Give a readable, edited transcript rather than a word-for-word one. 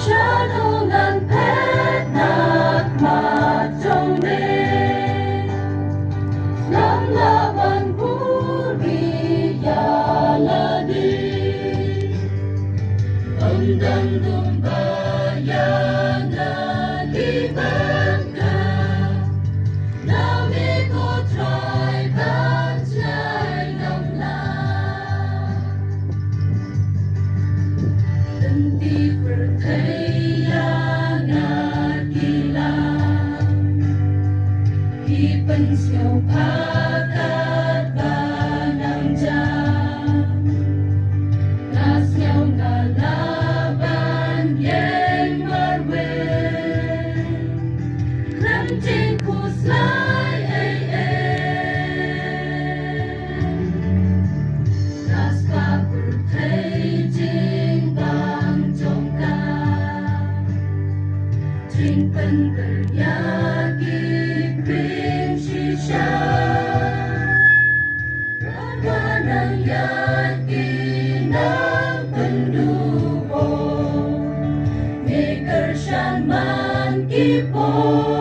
Shanungan petnak matongde Nam laban puri yaladi Undang dumbayan na libangka Nami ko try banjay ng la Tenti percaya nagkilang Ipan siyaw pakat ba ng jam Nas siyaw na laban yang marwen Nam jing kuslay ay Nas pa percaya jing bang jong ka Jing pen beryagi pring shisha Rawanang yagi ng penduo Maker siyan man kipo